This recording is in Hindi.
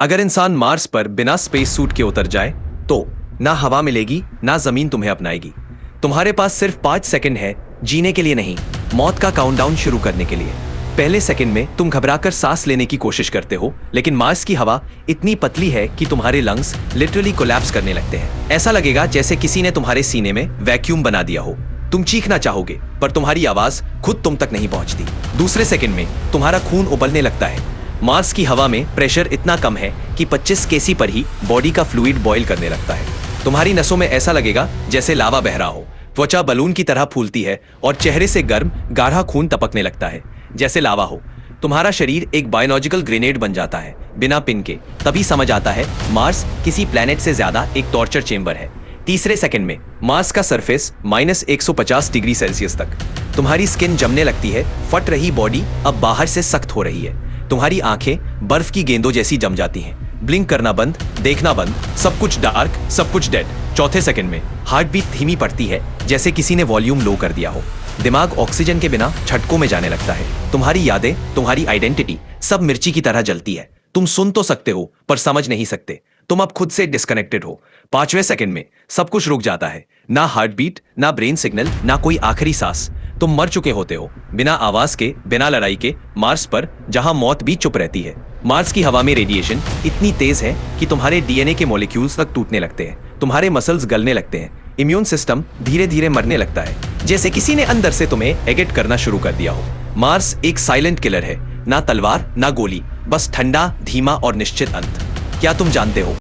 अगर इंसान मार्स पर बिना स्पेस सूट के उतर जाए तो ना हवा मिलेगी ना जमीन तुम्हें अपनाएगी। तुम्हारे पास सिर्फ 5 सेकंड है जीने के लिए नहीं, मौत का काउंटडाउन शुरू करने के लिए। पहले सेकंड में तुम घबराकर सांस लेने की कोशिश करते हो, लेकिन मार्स की हवा इतनी पतली है कि तुम्हारे लंग्स लिटरली कोलैप्स करने लगते हैं। ऐसा लगेगा जैसे किसी ने तुम्हारे सीने में वैक्यूम बना दिया हो। तुम चीखना चाहोगे पर तुम्हारी आवाज खुद तुम तक नहीं पहुंचती। दूसरे सेकंड में तुम्हारा खून उबलने लगता है। मार्स की हवा में प्रेशर इतना कम है कि 25 केसी पर ही बॉडी का फ्लूइड बॉयल करने लगता है। तुम्हारी नसों में ऐसा लगेगा जैसे लावा बह रहा हो। त्वचा बलून की तरह फूलती है और चेहरे से गर्म गाढ़ा खून टपकने लगता है जैसे लावा हो। तुम्हारा शरीर एक बायोलॉजिकल ग्रेनेड बन जाता है बिना पिन के। तभी समझ आता है मार्स किसी प्लेनेट से ज्यादा एक टॉर्चर चेंबर है। तीसरे सेकंड में मार्स का सरफेस -150 डिग्री सेल्सियस तक। तुम्हारी स्किन जमने लगती है, फट रही बॉडी अब बाहर से सख्त हो रही है। तुम्हारी आंखें बर्फ की गेंदों जैसी जम जाती हैं। ब्लिंक करना बंद, देखना बंद, सब कुछ डार्क, सब कुछ डेड। चौथे सेकंड में हार्ट बीट धीमी पड़ती है जैसे किसी ने वॉल्यूम लो कर दिया हो। दिमाग ऑक्सीजन के बिना झटकों में जाने लगता है। तुम्हारी यादें, तुम्हारी आइडेंटिटी सब मिर्ची की तरह जलती है। तुम सुन तो सकते हो पर समझ नहीं सकते। तुम अब खुद से डिस्कनेक्टेड हो। 5वें सेकंड में सब कुछ रुक जाता है। ना हार्ट बीट, ना ब्रेन सिग्नल, ना कोई आखिरी सांस। तुम मर चुके होते हो, बिना आवाज के, बिना लड़ाई के, मार्स पर जहां मौत भी चुप रहती है। मार्स की हवा में रेडिएशन इतनी तेज है कि तुम्हारे डीएनए के मॉलिक्यूल्स तक टूटने लगते हैं। तुम्हारे मसल्स गलने लगते हैं। इम्यून सिस्टम धीरे धीरे मरने लगता है, जैसे किसी ने अंदर से तुम्हें एगेट करना शुरू कर दिया हो। मार्स एक साइलेंट किलर है, ना तलवार ना गोली, बस ठंडा, धीमा और निश्चित अंत। क्या तुम जानते हो